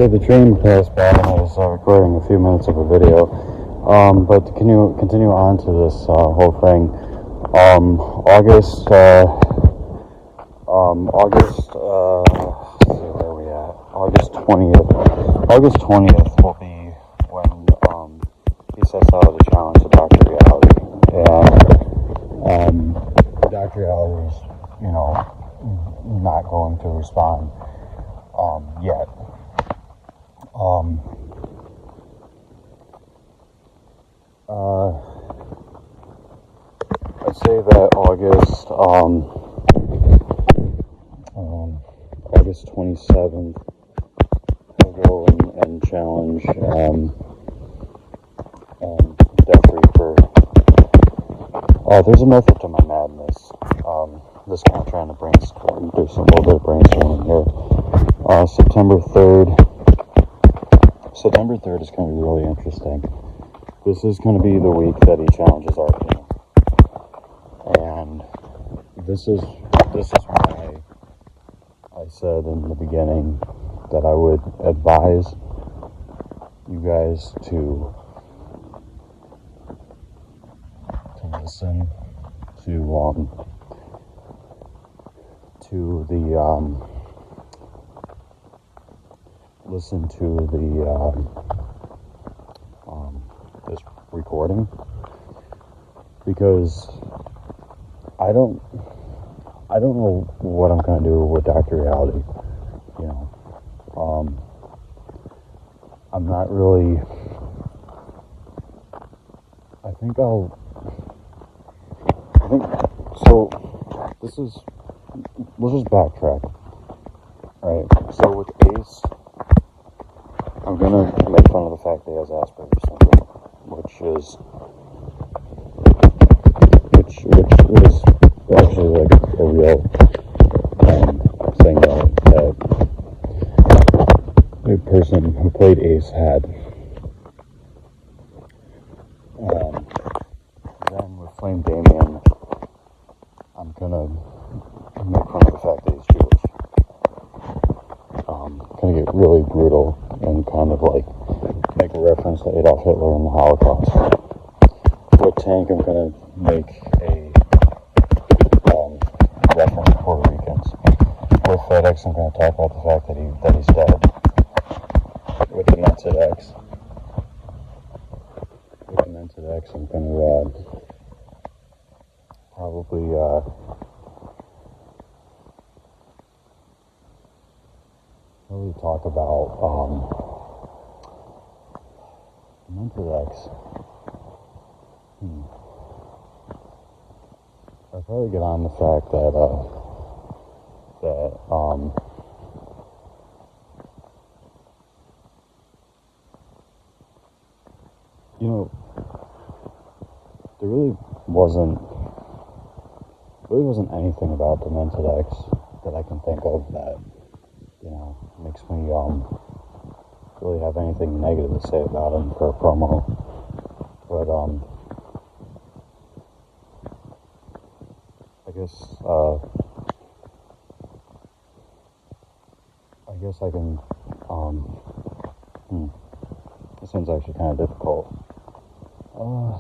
So the train passed by and I was recording a few minutes of a video. But to continue on to this whole thing, August, let's see where are we at? August 20th. August 20th will be when he sets out a challenge to Dr. Reality. And Dr. Reality is, not going to respond yet. I'd say that August 27th, I'll go and challenge Death Reaper. There's a method to my madness. Just kind of trying to brainstorm, do some little bit of brainstorming here. September 3rd is going to be really interesting. This is going to be the week that he challenges Arcane. And this is why I said in the beginning that I would advise you guys to listen to this recording, because I don't know what I'm gonna do with Dr. Reality. I'm not really. I think so. Let's just backtrack. Alright, so with Ace, I'm gonna make fun of the fact that he has Asperger's syndrome, which is actually like a real thing that the person who played Ace had. Then with Flame Damien, I'm gonna make fun of the fact that he's Jewish. Gonna get really brutal and kind of like make a reference to Adolf Hitler and the Holocaust. With Tank, I'm gonna make a reference to Puerto Ricans. With FedEx, I'm gonna talk about the fact that he's dead. With Demented X, I'm gonna probably talk about Demented X. I'll probably get on the fact that there really wasn't anything about Demented X that I can think of that makes me really have anything negative to say about him for a promo. But I guess I can this one's actually kind of difficult.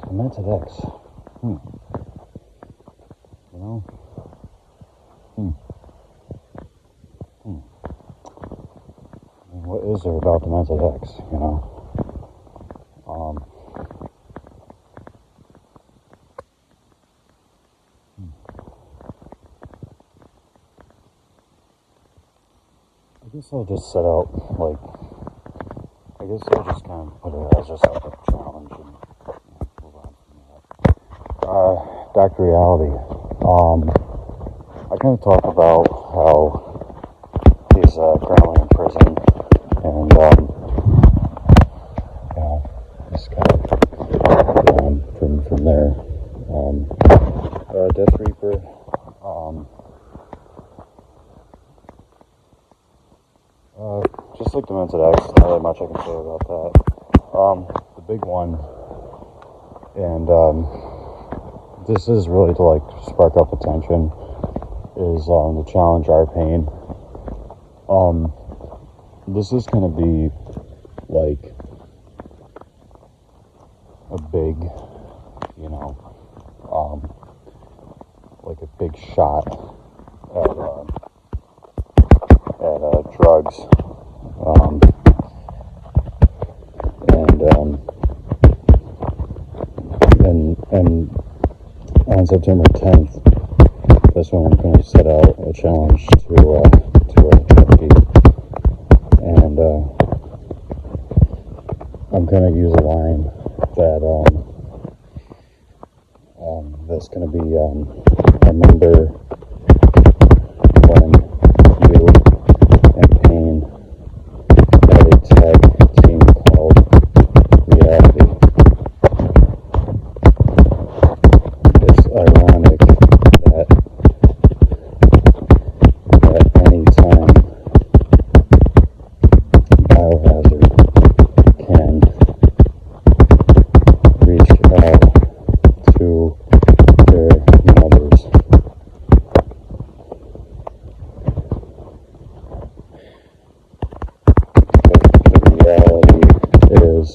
Demented X. What is there about Demented X, I guess I'll just set out, I'll just kind of put it as just like a challenge and move on from that. Dr. Reality. I kind of talk about how he's currently in prison, and just kind of from there. Death Reaper. Just like Demented X, not really much I can say about that. The big one, and this is really to spark up attention, is the challenge Arcane. this is going to be like a big, you know, like a big shot at drugs, and on September 10th, that's when I'm going to set out a challenge to beat, and I'm going to use a line that that's going to be I remember when you and Payne had a tag team called Reality. It's ironic that at any time Biohazard can reach out to their mothers. But the reality is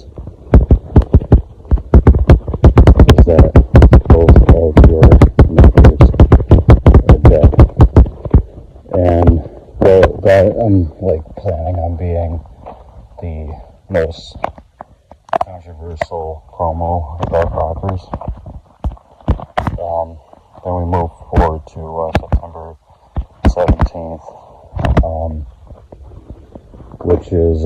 that both of your mothers are dead. And that I'm like planning on being the most controversial promo about rockers. Then we move forward to September 17th, which is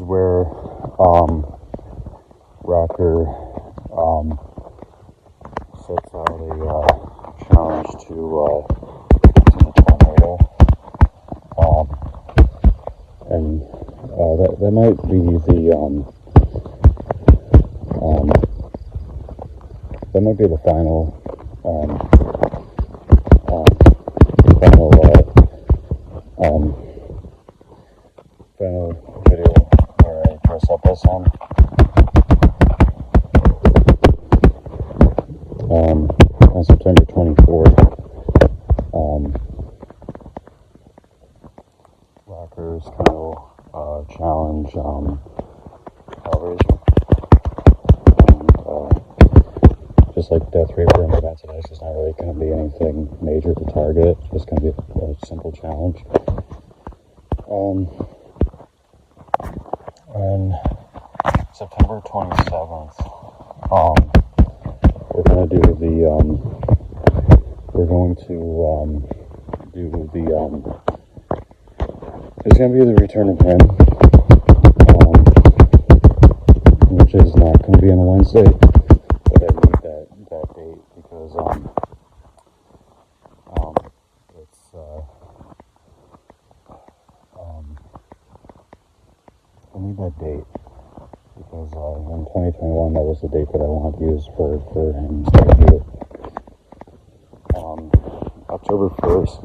where Rocker sets out a challenge to the tornado, and that might be the final final video where I dress up as him. On September 24th, Rockers kind of challenge Hellraiser, and just like Death Reaper and Advanced Ice, it's not really going to be anything major to target. It's just going to be a simple challenge. On September 27th, we're going to do it's going to be the Return of Him, which is not going to be on a Wednesday, but I need that date because it's I need that date because in 2021 that was the date that I wanted to use for him to do it. October 1st.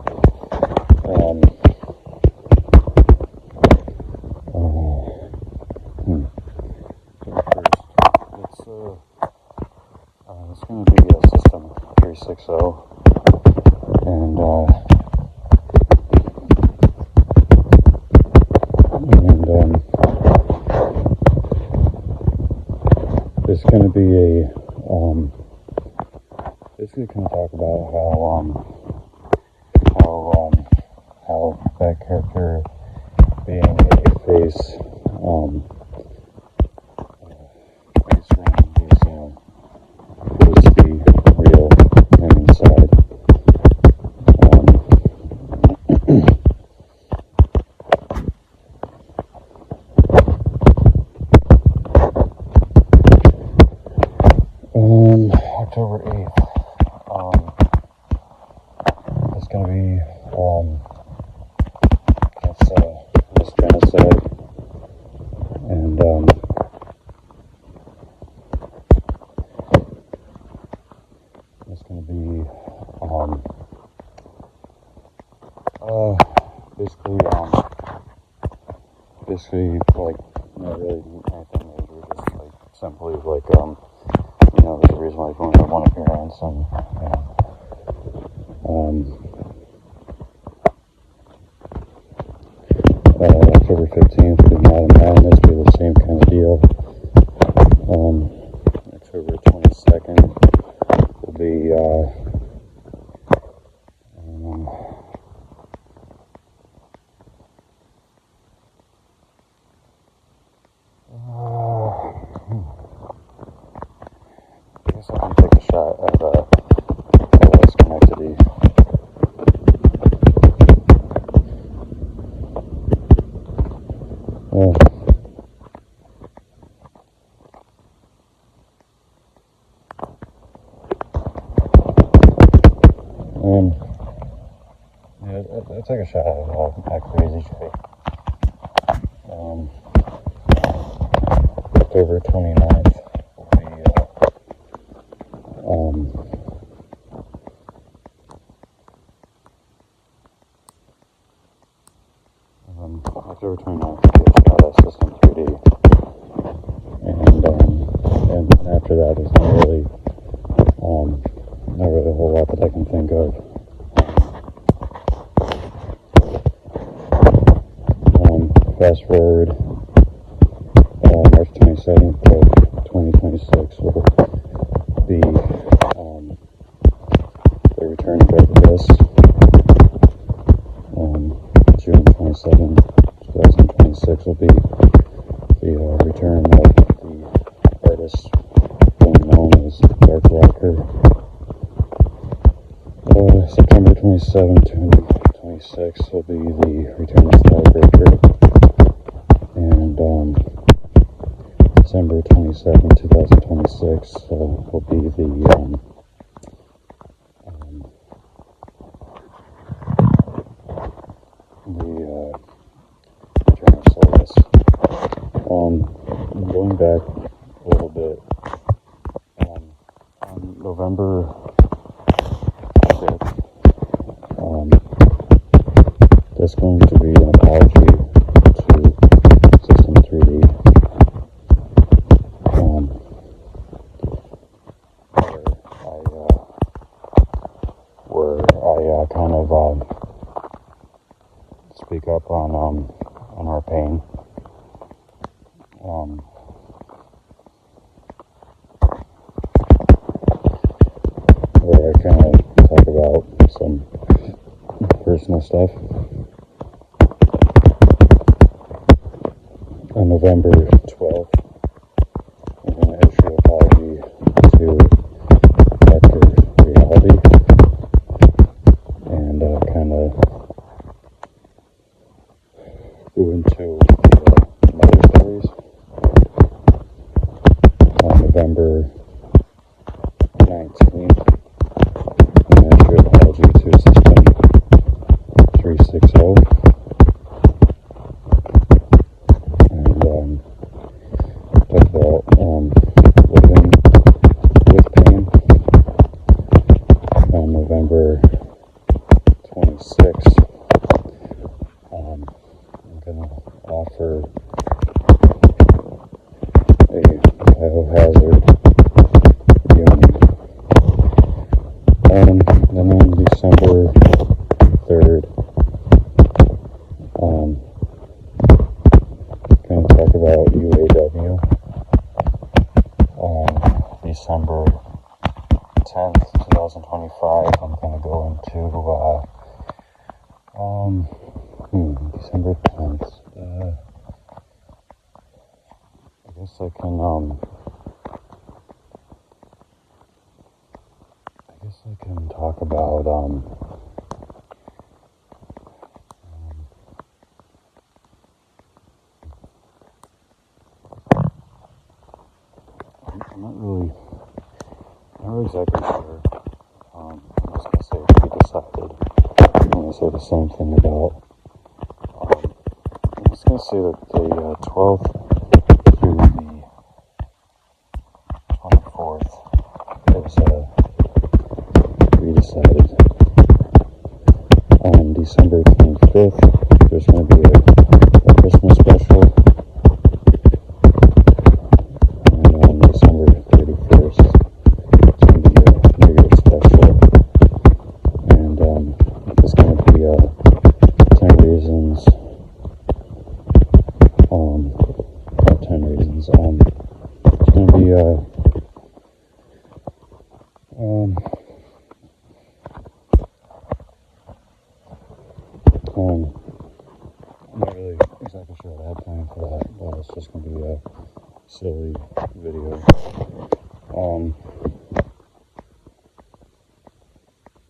It's going to be a System 360, and it's going to be basically kind of talk about how that character being a face around these, is to be real and inside. October 8th, it's going to be, this genocide, and, it's going to be, basically, like, not really anything major, just, like, simply, like, there's a reason why he's only had one appearance, and, October 15th will be Modern Madness, be the same kind of deal. October 22nd will be I guess I can take a shot at LA Schenectady. I'll take a shot at Crazy J. October 29th will be October 29th will be a shot at System 3D, and after that there's not really a whole lot that I can think of. Fast forward, March 27th of 2026 will be the return of this. June 27th, 2026 will be the return of the artist known as Dark Rocker. September 27th, 2026 will be the return of Starbreaker. And December 27, 2026 will be the return of Solace. Going back a little bit, on November 5th, that's going to be an apology to System 3D, where I kind of speak up on our pain. Where I kind of talk about some personal stuff. On November 12th, I'm going to issue an apology to Dr. Reality, and kind of go into mother stories. On November 19th, I'm going to issue an apology to System 360. Talk about living with pain. On November 26th, I'm going to offer a biohazard union. Then on December 3rd, going to talk about UAW. December 10th, 2025, I'm going to go into December 10th. I guess I can talk about I'm not really exactly sure. I'm just going to say we decided. I'm going to say the same thing about. I'm just going to say that the 12th through the 24th is we decided. On December 25th, there's going to be a Christmas special. December 31st, it's going to be a New Year's special, and it's going to be 10 reasons I'm not really exactly sure what I had planned for that, but it's just going to be a silly video.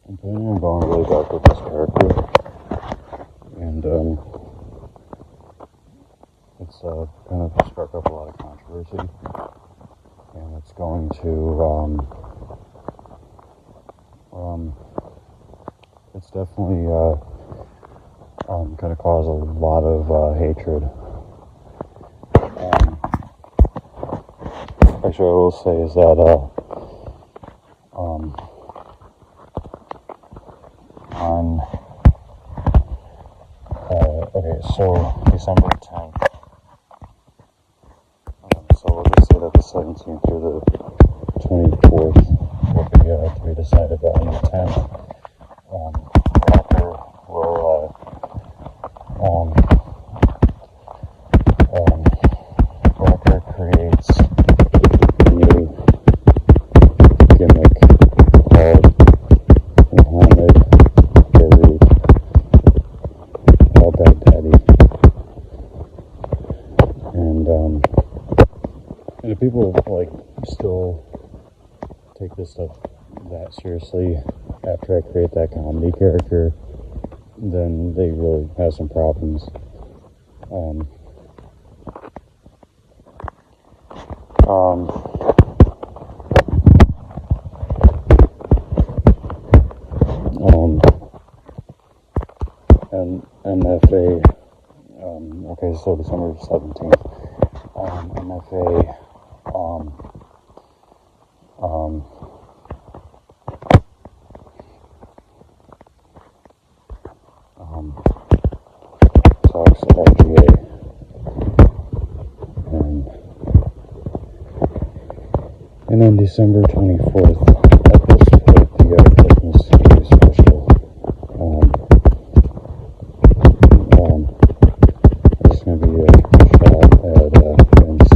I'm planning on going really dark with this character, and it's kind of struck up a lot of controversy, and it's going to it's definitely going to cause a lot of hatred. Actually, I will say is that okay, so December 10th. So we'll just say that the 17th through the 24th will be to be decided, but on the 10th, Rocker will Rocker creates a new gimmick called Muhammad Farouk al-Baghdadi, and if people like still take this stuff that seriously after I create that comedy character, then they really have some problems. And MFA, okay, so December 17th, MFA, talks RGA, and then December 24th, I participate the Christmas Eve special. It's going to be a shot at Vince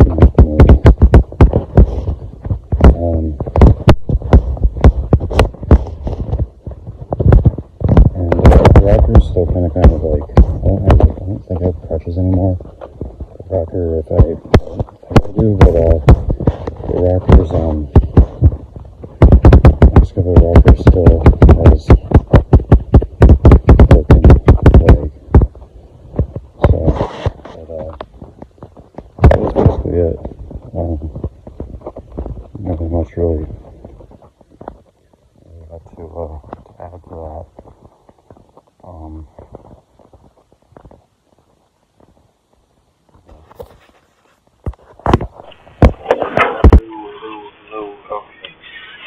McMahon. Rocker's still kind of like, I don't think I have crutches anymore. Rocker, if I do, but the Rocker's Excava Rocker still has broken leg. So, but that was basically it. Nothing much really got to add to that.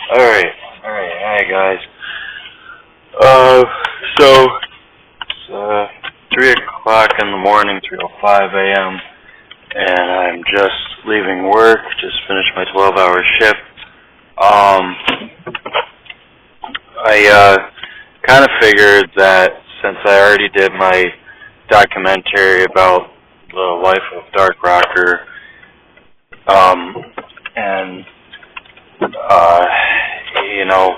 Alright, hi guys. So it's 3 o'clock in the morning, 3:05 a.m., and I'm just leaving work, just finished my 12-hour shift. I kind of figured that since I already did my documentary about the life of Dark Rocker, and you know,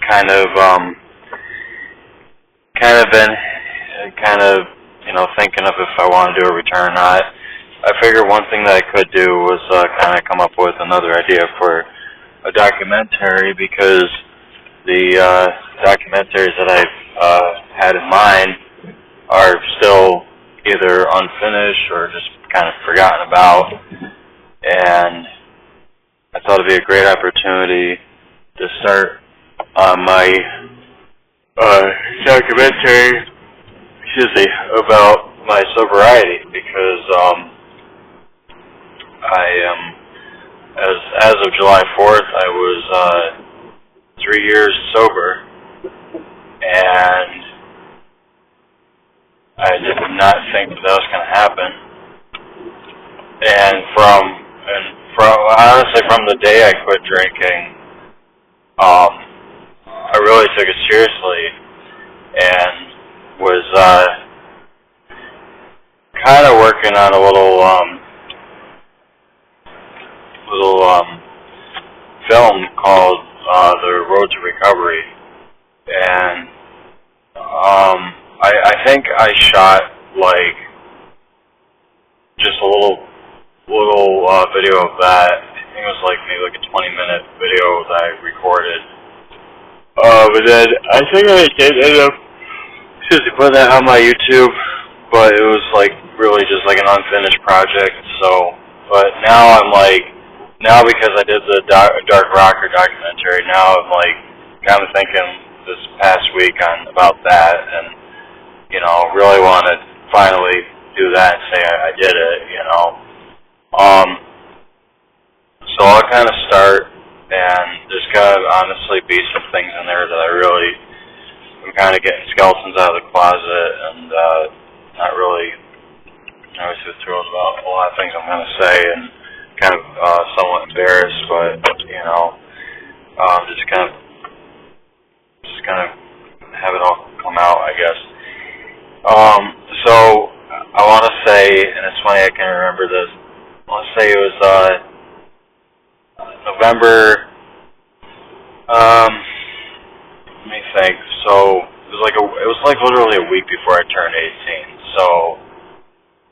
kind of been thinking of if I want to do a return or not. I figured one thing that I could do was kind of come up with another idea for a documentary, because the documentaries that I've had in mind are still either unfinished or just kind of forgotten about, and I thought it'd be a great opportunity to start on my documentary, about my sobriety, because I am, as of July 4th, I was 3 years sober, and I did not think that was going to happen. And honestly, from the day I quit drinking, I really took it seriously, and was kind of working on a little film called The Road to Recovery, and think I shot like just a little video of that. I think it was like maybe like a 20-minute video that I recorded. But then I think I did end up putting that on my YouTube, but it was like really just like an unfinished project. So, but now I'm like, now because I did the Dark Rocker documentary, now I'm like kind of thinking this past week on about that, and you know, really want to finally do that and say I did it, you know. So I'll kind of start, and there's kind of honestly be some things in there that I'm kind of getting skeletons out of the closet, and not really obviously thrilled about a lot of things I'm going to say, and kind of somewhat embarrassed, but you know, just kind of have it all come out, I guess. So I want to say, and it's funny I can remember this. I want to say it was November. Let me think. So it was like literally a week before I turned 18. So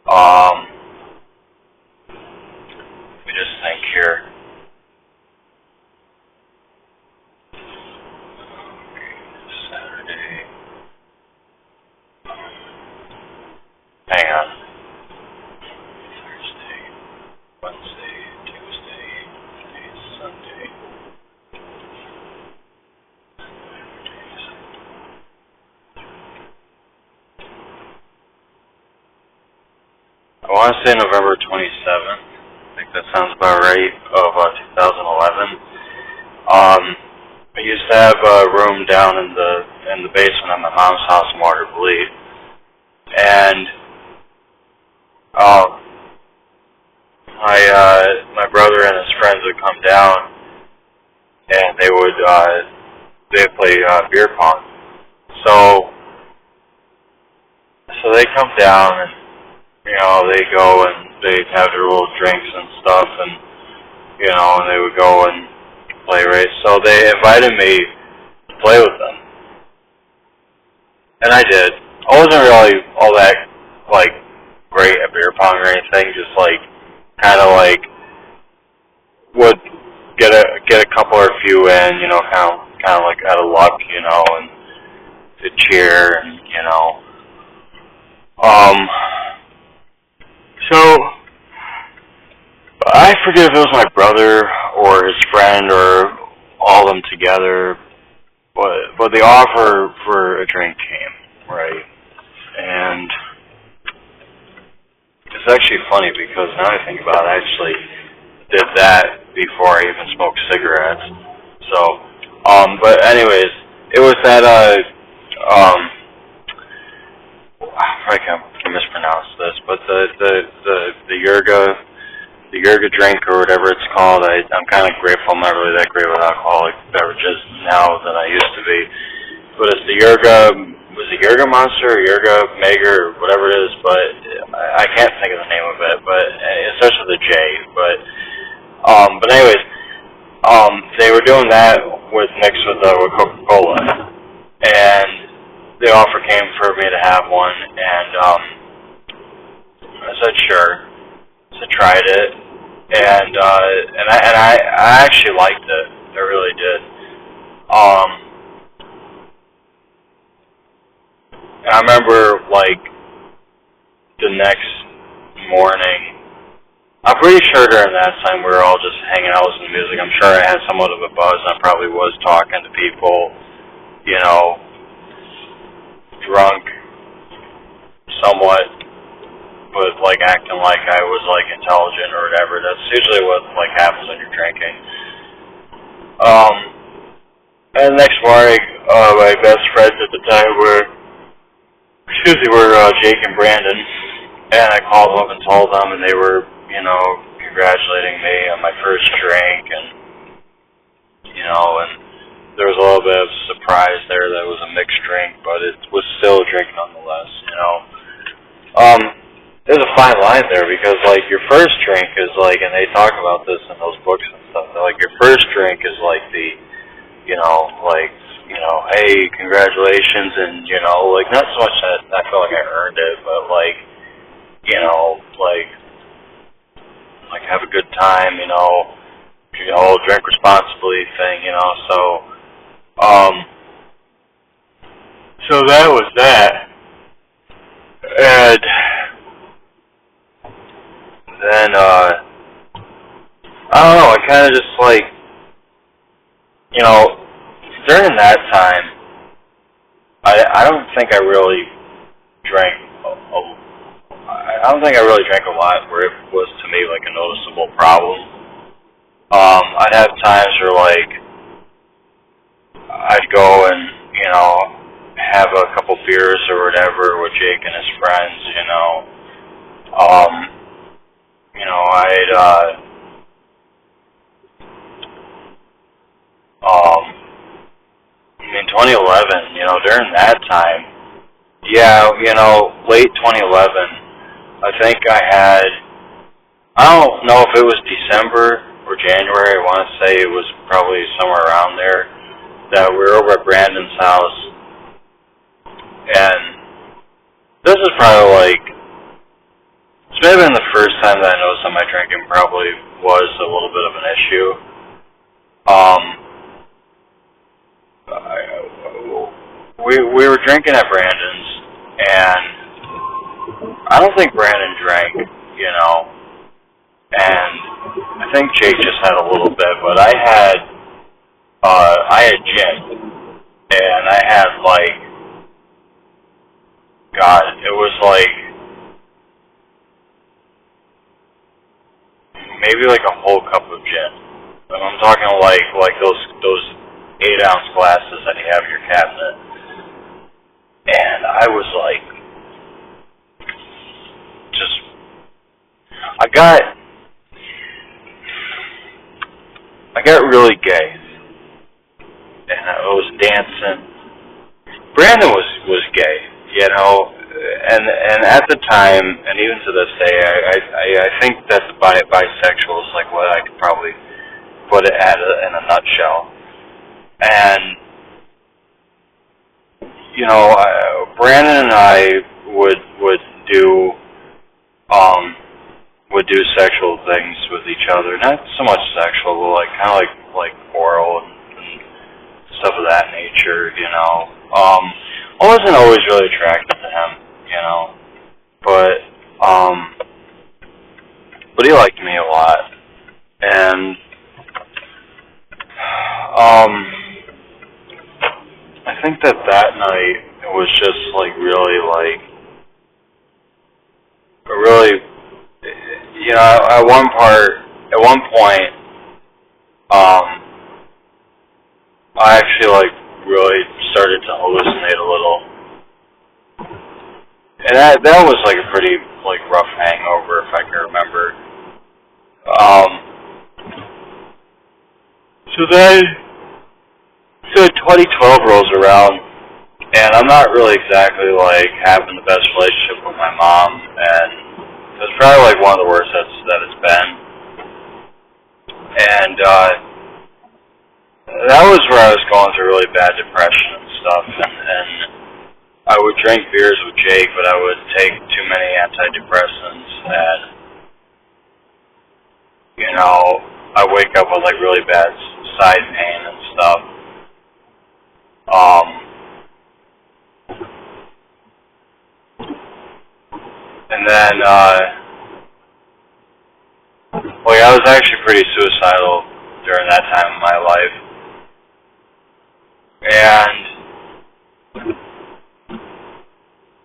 let me just think here. Saturday. Hang on. Thursday, Wednesday, Tuesday, today's Sunday. I want to say November 27th. I think that sounds about right, of 2011. I used to have a room down in the basement of my mom's house in Watervliet, and my brother and his friends would come down, and they would play beer pong. So they come down, and you know, they go and they have their little drinks and stuff, and you know, and they would go and play race. So they invited me to play with them, and I did. I wasn't really all that like great at beer pong or anything. Just like kind of like would get a couple or a few in, you know, kind of like out of luck, you know, and to cheer, and you know. So I forget if it was my brother or his friend or all of them together, but the offer for a drink came, right? And it's actually funny because now I think about it, I actually did that before I even smoked cigarettes. So, but anyways, it was that I can mispronounce this, but the Yerga drink or whatever it's called. I'm kind of grateful. I'm not really that great with alcoholic beverages now than I used to be. But it's the Yerga. Was it Yerga Monster or Yerga Mega or whatever it is? But I can't think of the name of it. But it starts with a J. But anyways, they were doing that mixed with Coca-Cola, and the offer came for me to have one, and I said sure. So tried it, and I actually liked it. I really did. And I remember like the next morning. I'm pretty sure during that time we were all just hanging out with some music. I'm sure I had somewhat of a buzz. I probably was talking to people, you know, drunk, somewhat, but like acting like I was like intelligent or whatever. That's usually what like happens when you're drinking. And the next morning, my best friends at the time were Jake and Brandon, and I called them up and told them, and they were, you know, congratulating me on my first drink, and you know, and there was a little bit of surprise there that it was a mixed drink, but it was still a drink nonetheless, you know. There's a fine line there because, like, your first drink is like, and they talk about this in those books and stuff, like your first drink is like the, you know, hey, congratulations, and, like, not so much that I feel like I earned it, but, like, have a good time, drink responsibly thing, so that was that, and then, I don't know, I kind of just, like, during that time, I don't think I really drank I don't think I really drank a lot where it was to me like a noticeable problem. I'd have times where like I'd go and have a couple beers or whatever with Jake and his friends. In 2011, during that time, yeah, late 2011. I think I don't know if it was December or January, I want to say it was probably somewhere around there, that we were over at Brandon's house, and this is probably like, it's maybe been the first time that I noticed that my drinking probably was a little bit of an issue. We were drinking at Brandon's, and I don't think Brandon drank, and I think Jake just had a little bit, but I had gin, and I had like, God, it was like, maybe like a whole cup of gin. And I'm talking like those 8-ounce glasses that you have in your cabinet, and I was like, I got really gay, and I was dancing. Brandon was gay, and at the time, and even to this day, I think that the bisexual is like what I could probably put it in a nutshell. And Brandon and I would do sexual things with each other. Not so much sexual, but like kind of like oral and stuff of that nature. I wasn't always really attracted to him, but he liked me a lot, and I think that night it was just like really at one point, I actually like really started to hallucinate a little, and that was like a pretty like rough hangover, if I can remember. So 2012 rolls around, and I'm not really exactly like having the best relationship with my mom, and it's probably like one of the worst that it's been. And that was where I was going through really bad depression and stuff, and I would drink beers with Jake, but I would take too many antidepressants, and I wake up with like really bad side pain and stuff. And then I was actually pretty suicidal during that time of my life. And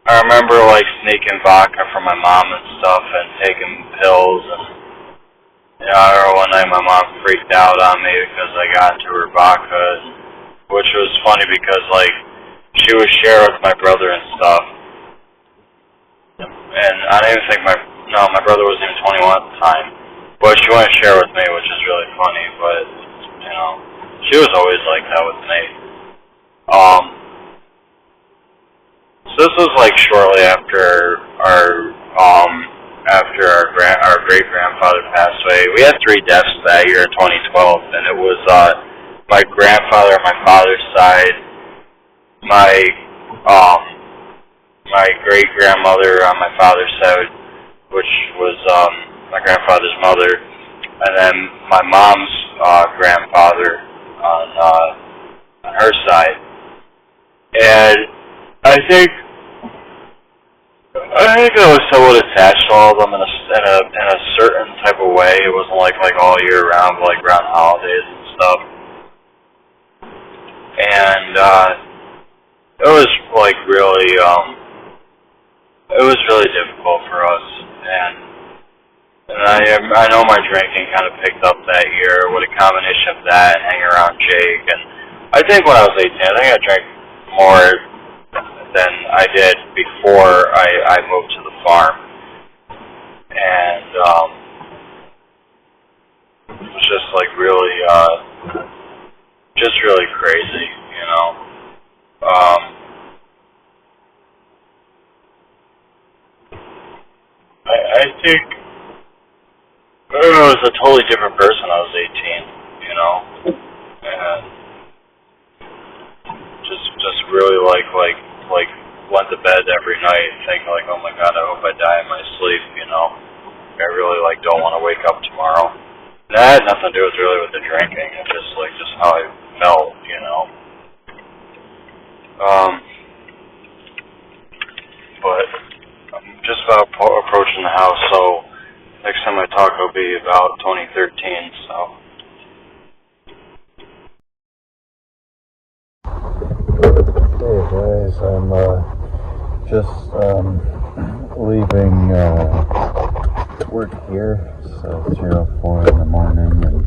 I remember like sneaking vodka from my mom and stuff and taking pills, and I remember one night my mom freaked out on me because I got into her vodka, which was funny because like she would share with my brother and stuff. And I don't even think my brother wasn't even 21 at the time, but she wanted to share with me, which is really funny, but she was always like that with me. So this was like shortly after our great grandfather passed away. We had 3 deaths that year in 2012, and it was my grandfather on my father's side, my my great grandmother on my father's side, which was my grandfather's mother, and then my mom's grandfather on her side. And I think I was somewhat attached to all of them in a certain type of way. It wasn't like all year round, but like around holidays and stuff. And it was like really it was really difficult for us. And I know my drinking kind of picked up that year with a combination of that and hanging around Jake. And I think when I was 18, I think I drank more than I did before I moved to the farm. And it was just like really, just really crazy, you know. I think I was a totally different person when I was 18, you know, and just really like went to bed every night thinking like, oh my God, I hope I die in my sleep, you know. I really like don't want to wake up tomorrow. And that had nothing to do with really with the drinking. It's just how I felt, you know. But I'm just about approaching the house, so next time I talk will be about 2013, so. Hey guys, I'm just leaving work here, so 04 in the morning, and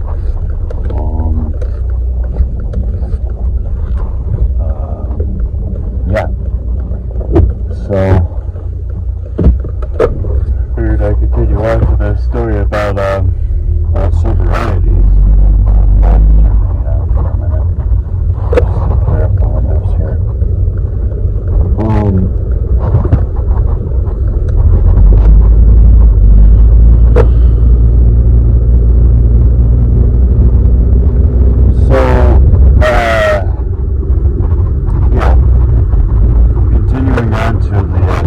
yeah, so figured I could continue on to the story about sobriety. For a minute, just to clear up the windows here. Continuing on to the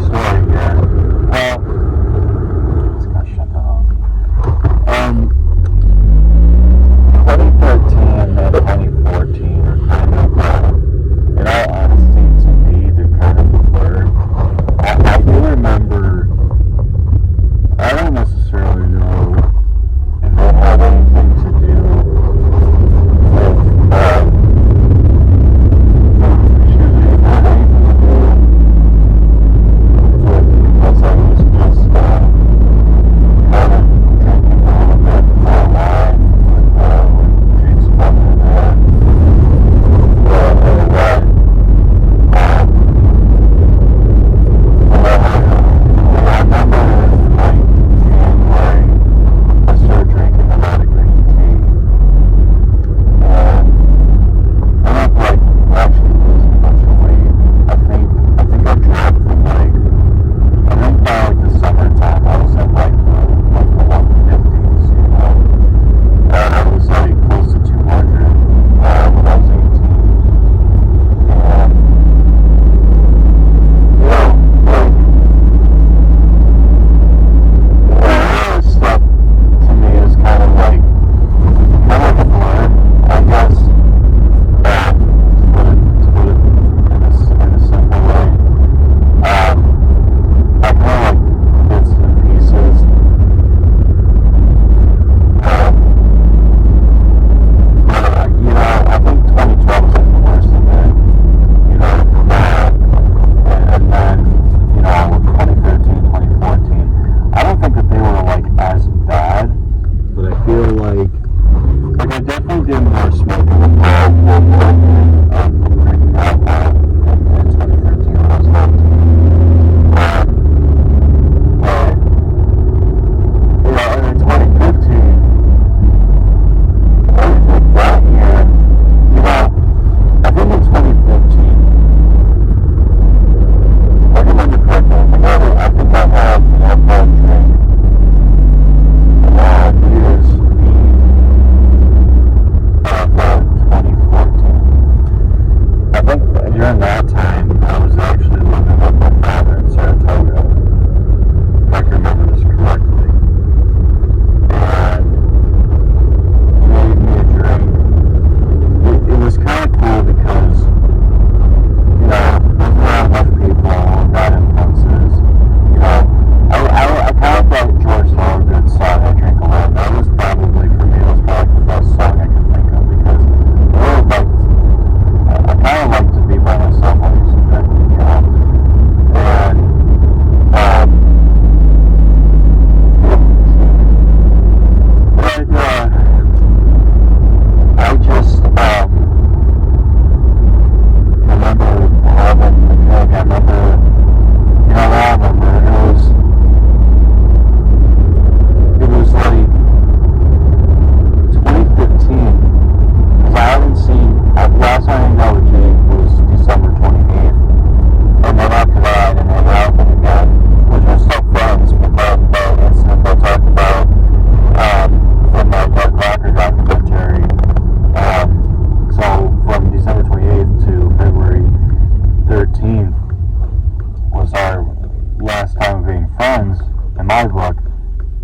live look.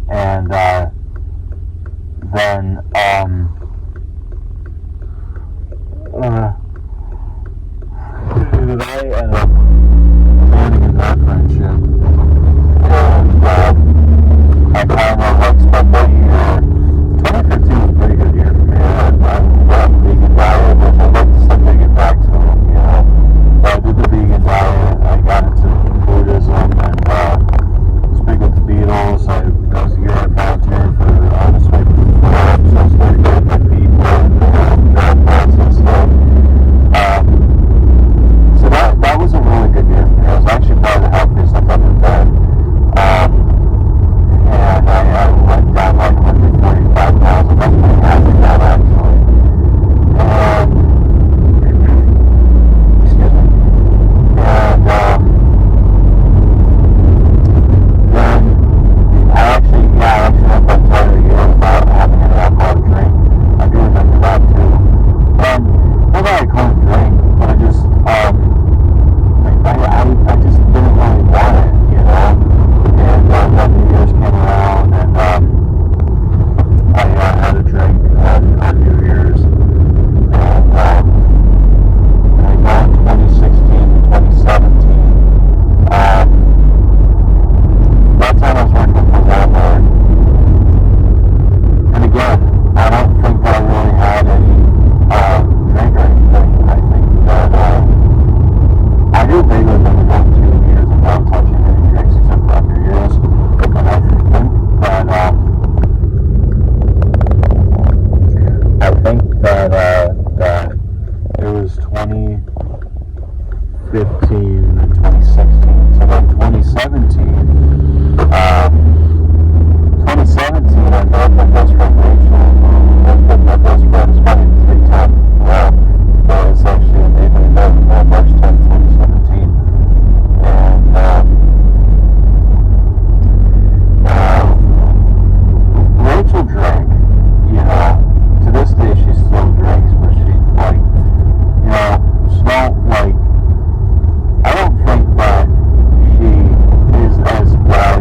And then I ended up abandoning that friendship. And I kind of like spent that year. 2015 was a pretty good year for me. I got vegan diet, which I'd like to someday get back to. I did the vegan diet. I got into Buddhism and was big with the Beatles. I was a year at volunteer for Honest Way Food Club, so I started getting my feet wet and and stuff. So that was a really good year for me. I was actually probably the healthiest I've ever been. And I went down like 145 pounds. I was pretty happy with that actually. Excuse me. And then I actually went by entire year without having an alcoholic drink. I do remember that too. And not that I couldn't drink, but I just I just didn't really want it, And then New Year's came around, and I had a drink on New Year's, and I got 2016 to 2017. That time I was working for Walmart, and again, I don't think that I really had any drink or anything. I think that I do vaguely remember going 2 years without touching any drinks except for New Year's, and I think that it was 2015 and 2016. So then 2017, I met my best friend Rachel, who has been my best friend probably 3 times now. But it's actually they met March 10th, 2017. And Rachel drank, to this day she still drinks, but she smelled like, I don't think that she is as bad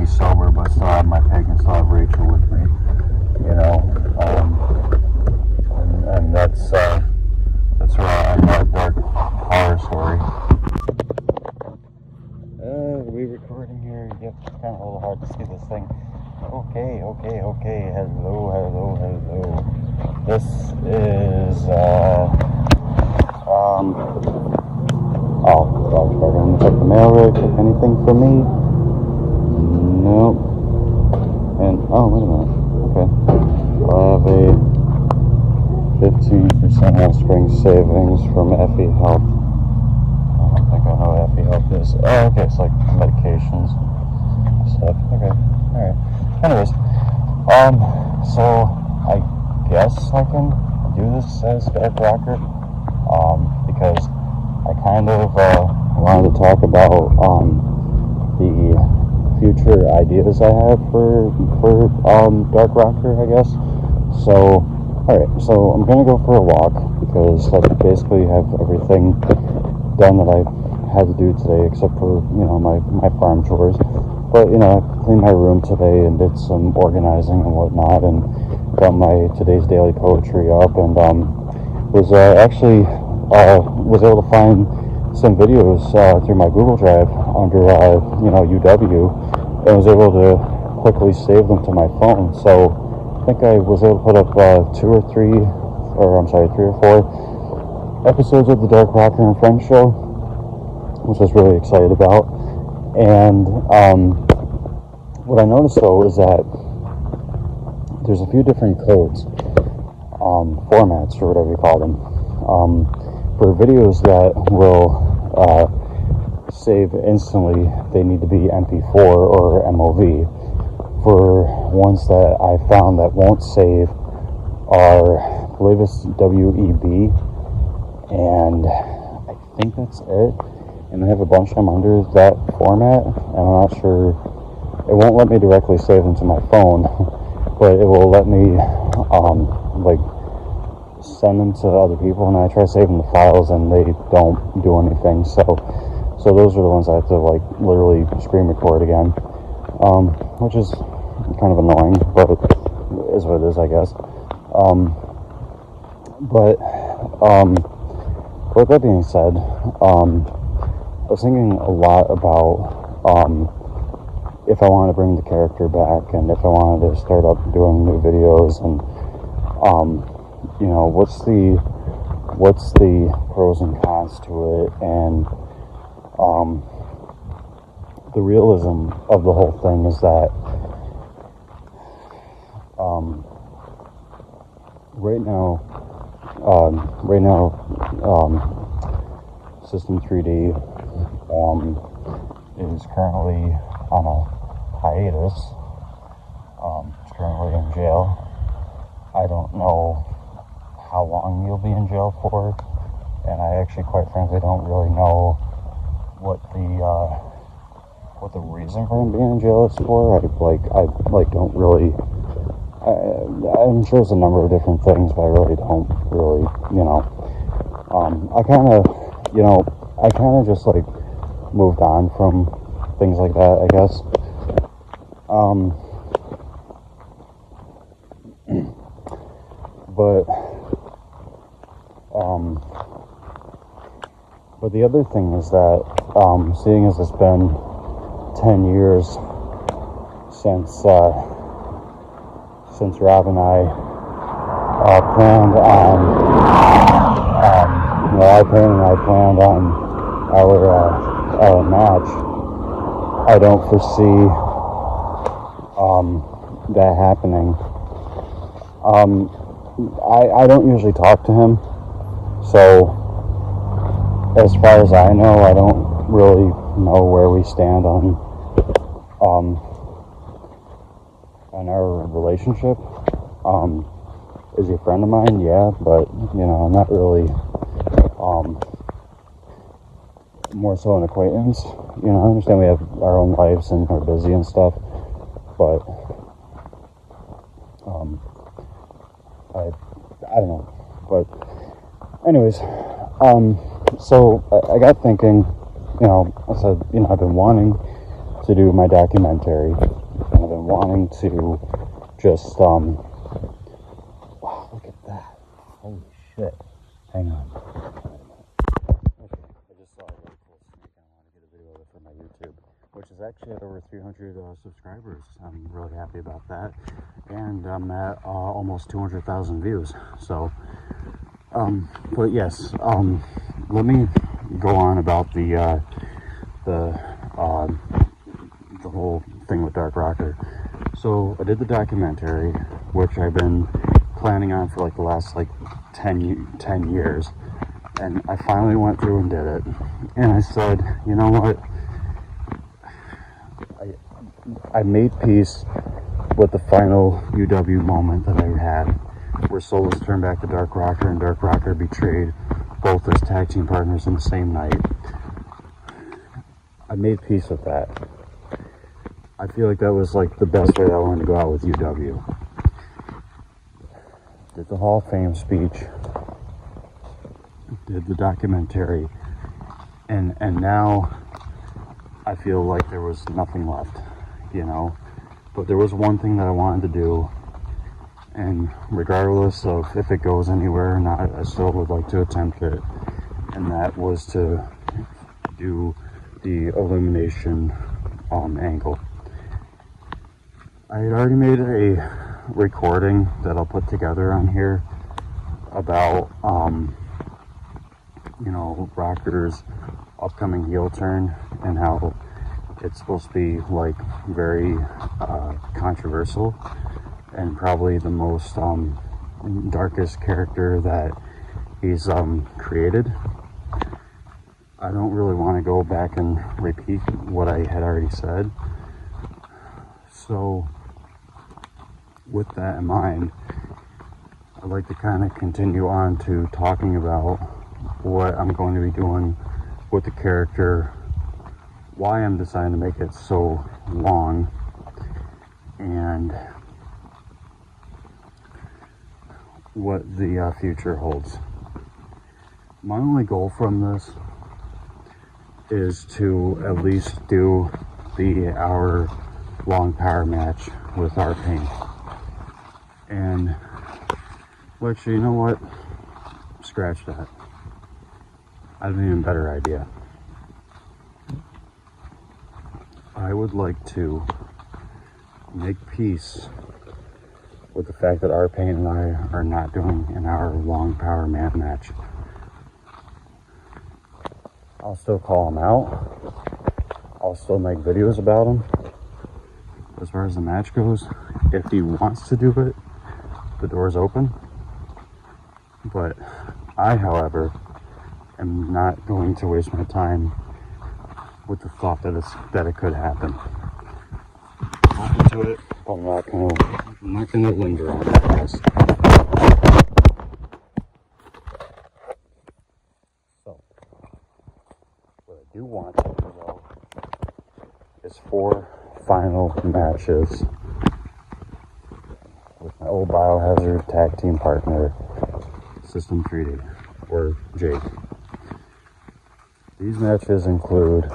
be sober, but still have my pig and still have Rachel with me, you know, and that's where I got Dark Horror Story. Are we recording here? Yep, it's kind of a little hard to see this thing. Okay, hello. This is, I'm gonna check the mail real quick. Anything for me? Nope. And, wait a minute. Okay. I have a 15% Offspring savings from Effie Health. I don't think I know what Effie Health is. Oh, okay, it's like medications stuff. Okay, alright. Anyways, so I guess I can do this as Dark Rocker, because I kind of wanted to talk about the future ideas I have for Dark Rocker, I guess. So, alright, so I'm gonna go for a walk because I basically have everything done that I had to do today except for, you know, my farm chores. But, you know, I cleaned my room today and did some organizing and whatnot, and got my today's daily poetry up, and was actually was able to find some videos through my Google Drive under you know, UW, and was able to quickly save them to my phone. So I think I was able to put up 3 or 4 episodes of the Dark Rocker and Friends show, which I was really excited about. And what I noticed though is that there's a few different codes, formats or whatever you call them, for videos that will save instantly. They need to be MP4 or MOV. For ones that I found that won't save are, I believe it's WEB, and I think that's it. And I have a bunch of them under that format, and I'm not sure, it won't let me directly save them to my phone, but it will let me, like, send them to other people, and I try saving the files, and they don't do anything, so those are the ones I have to, like, literally screen record again, which is kind of annoying, but it is what it is, I guess. With that being said, I was thinking a lot about if I wanted to bring the character back, and if I wanted to start up doing new videos, and you know, what's the pros and cons to it, and the realism of the whole thing is that right now System 3D is currently on a hiatus. It's currently in jail. I don't know how long you'll be in jail for, and I actually, quite frankly, don't really know what the reason for him being in jail is for. I don't really. I'm sure there's a number of different things, but I really don't really, you know. I kind of just like moved on from things like that, I guess. But the other thing is that, seeing as it's been 10 years since Rob and I planned on, I planned on our match, I don't foresee that happening. I don't usually talk to him, so as far as I know, I don't really know where we stand on our relationship. Is he a friend of mine? Yeah, but you know, I'm not really more so an acquaintance. You know, I understand we have our own lives and we're busy and stuff, but I don't know. But anyways, so I got thinking, you know, I said, you know, I've been wanting to do my documentary, and I've been wanting to just, wow, look at that. Holy shit. Hang on. Okay, I just saw a really cool snake, and I want to get a video of it for my YouTube, which is actually at over 300 subscribers. I'm really happy about that, and I'm at almost 200,000 views. So, but yes, let me go on about the whole thing with Dark Rocker. So I did the documentary, which I've been planning on for like the last like 10 years, and I finally went through and did it. And I said, you know what, I made peace with the final UW moment that I had, where Soulless turned back to Dark Rocker and Dark Rocker betrayed both as tag team partners in the same night. I made peace with that. I feel like that was like the best way that I wanted to go out with UW. Did the Hall of Fame speech, did the documentary, and now I feel like there was nothing left, you know. But there was one thing that I wanted to do, and regardless of if it goes anywhere or not, I still would like to attempt it, and that was to do the Illumination angle. I had already made a recording that I'll put together on here about you know, Rocker's upcoming heel turn and how it's supposed to be like very controversial and probably the most darkest character that he's created. I don't really want to go back and repeat what I had already said. So with that in mind, I'd like to kind of continue on to talking about what I'm going to be doing with the character, why I'm deciding to make it so long, and what the future holds. My only goal from this is to at least do the hour-long power match with R-Pain. And, well, actually, you know what? Scratch that. I have an even better idea. I would like to make peace with the fact that R-Pain and I are not doing an hour-long power mat match. I'll still call him out. I'll still make videos about him. As far as the match goes, if he wants to do it, the door's open. But I, however, am not going to waste my time with the thought that it could happen. Open to it, but I'm not gonna linger on that, guys. So, what I do want to do though is 4 final matches with my old Biohazard tag team partner, System 3D, or Jake. These matches include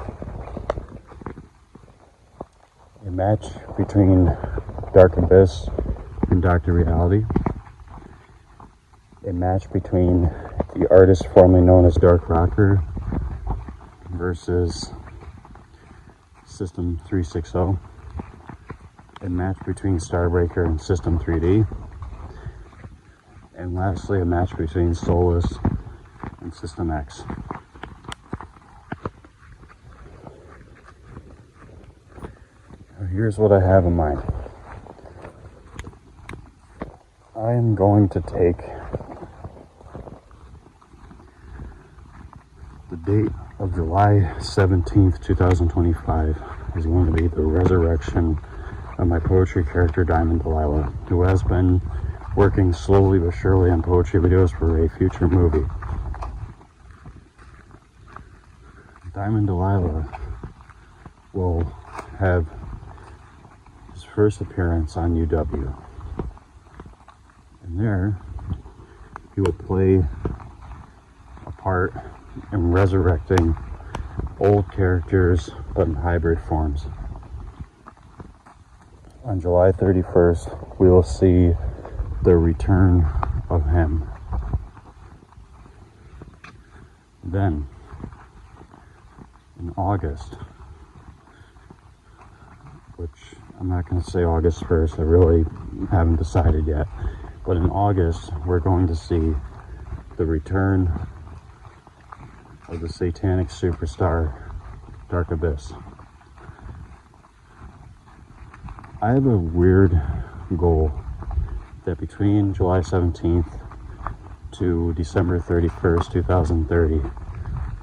a match between Dark Abyss and Dr. Reality, a match between the artist formerly known as Dark Rocker versus System 360, a match between Starbreaker and System 3D, and lastly a match between Soulless and System X. Here's what I have in mind. I am going to take the date of July 17th, 2025 is going to be the resurrection of my poetry character, Diamond Delilah, who has been working slowly but surely on poetry videos for a future movie. Diamond Delilah will have his first appearance on UW. And there, he will play a part in resurrecting old characters, but in hybrid forms. on July 31st, we will see the return of him. Then, in August, which I'm not going to say August 1st, I really haven't decided yet, but in August, we're going to see the return of the satanic superstar, Dark Abyss. I have a weird goal that between July 17th to December 31st, 2030,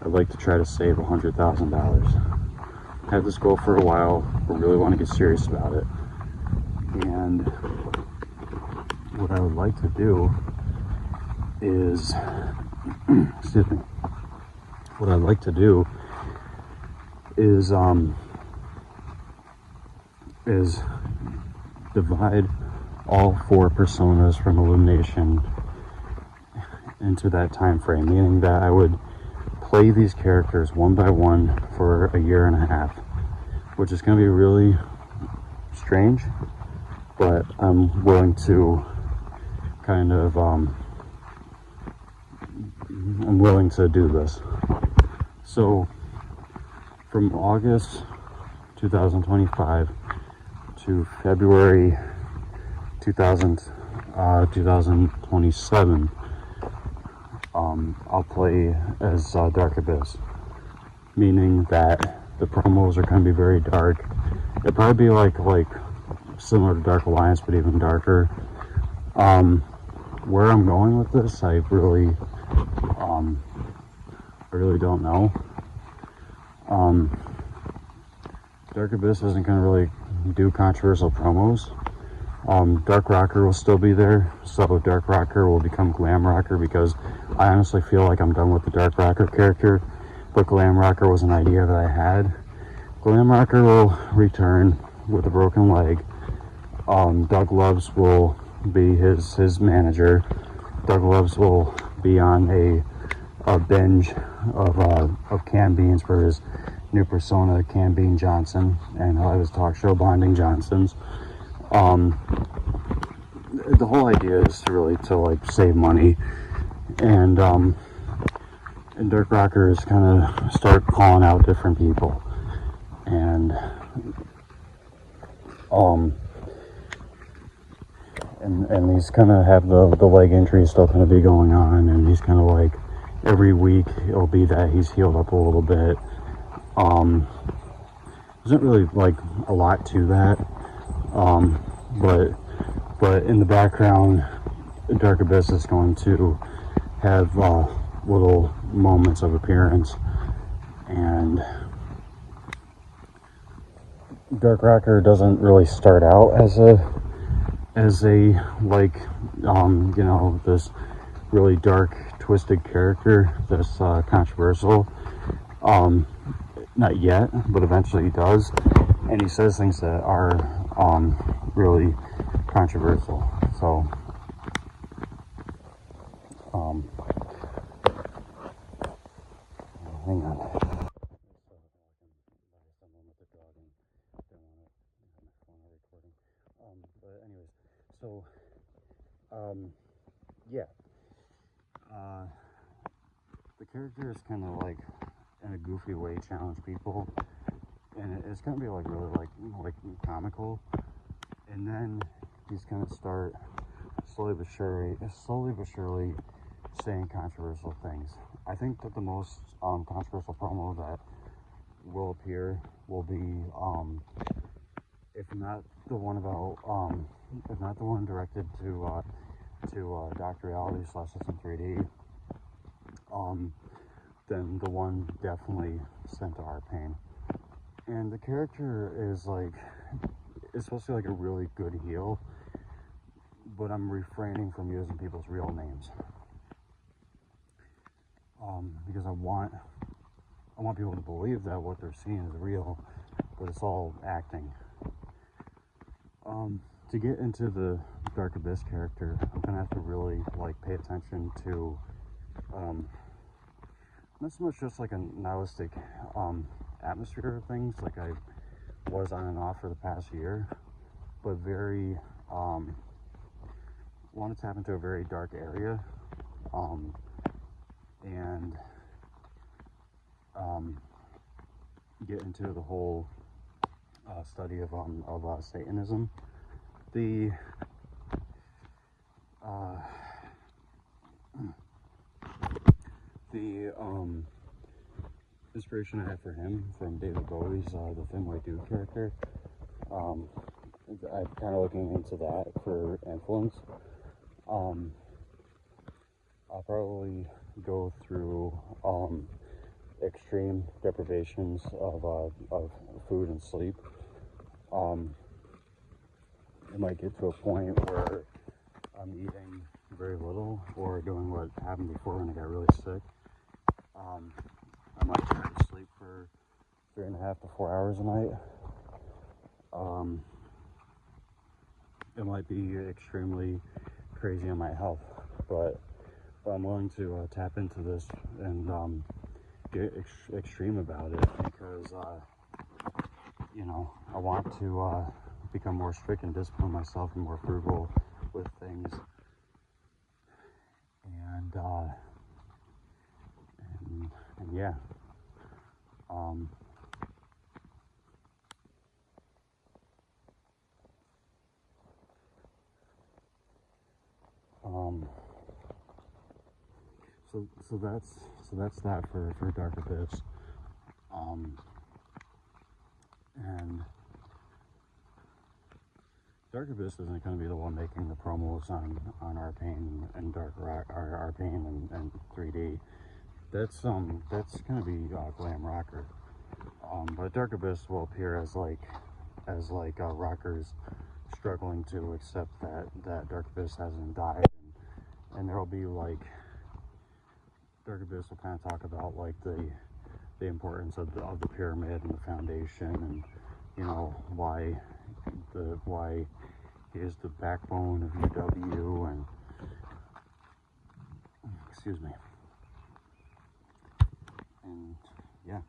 I'd like to try to save $100,000. I've had this goal for a while, but really want to get serious about it. And what I would like to do is, excuse me, what I'd like to do is divide all 4 personas from Illumination into that time frame, meaning that I would play these characters one by one for a year and a half, which is going to be really strange, but I'm willing to kind of I'm willing to do this. So from August 2025 to February 2027, I'll play as Dark Abyss, meaning that the promos are going to be very dark. It'll probably be like similar to Dark Alliance, but even darker. Where I'm going with this, I really don't know. Dark Abyss isn't going to really do controversial promos. Dark Rocker will still be there, so Dark Rocker will become Glam Rocker, because I honestly feel like I'm done with the Dark Rocker character, but Glam Rocker was an idea that I had. Glam Rocker will return with a broken leg. Doug Loves will be his manager. Doug Loves will be on a binge of Cam Beans for his new persona, Cam Bean Johnson, and he'll have his talk show, Bonding Johnsons. The whole idea is to save money, and Dark Rocker is kind of start calling out different people, and he's kind of have the leg injury still kind of be going on, and he's kind of like every week it'll be that he's healed up a little bit. There's not really like a lot to that, but in the background, Dark Abyss is going to have little moments of appearance, and Dark Rocker doesn't really start out as a this really dark, twisted character that's controversial. Not yet, but eventually he does, and he says things that are really controversial. So hang on. But anyways, so yeah, the character is kind of like in a goofy way challenge people, and it's gonna be like really like comical, and then he's gonna start slowly but surely saying controversial things. I think that the most controversial promo that will appear will be if not the one directed to Dr. Reality / System 3D, then the one definitely sent to Arpain. And the character is it's supposed to be like a really good heel, but I'm refraining from using people's real names, because I want people to believe that what they're seeing is real, but it's all acting. To get into the Dark Abyss character, I'm gonna have to really pay attention to not so much just like a nihilistic atmosphere of things like I was on and off for the past year, but very, want to tap into a very dark area, and get into the whole study of Satanism. The inspiration I have for him from David Bowie's the Thin White Dude character. I'm kind of looking into that for influence. I'll probably go through extreme deprivations of food and sleep. It might get to a point where I'm eating very little, or doing what happened before when I got really sick. I might try to sleep for 3.5 to 4 hours a night. It might be extremely crazy on my health, but I'm willing to tap into this and get extreme about it, because you know, I want to become more strict and discipline myself and more frugal with things, and yeah. So that's that for Dark Abyss. And Dark Abyss isn't going to be the one making the promos on Arcane and Dark Rock, or Arcane and 3D. That's going to be Glam Rocker. But Dark Abyss will appear as rockers struggling to accept that Dark Abyss hasn't died, and there'll be like, Dark Abyss will kind of talk about like the importance of the pyramid and the foundation, and you know why he is the backbone of UW, and excuse me, and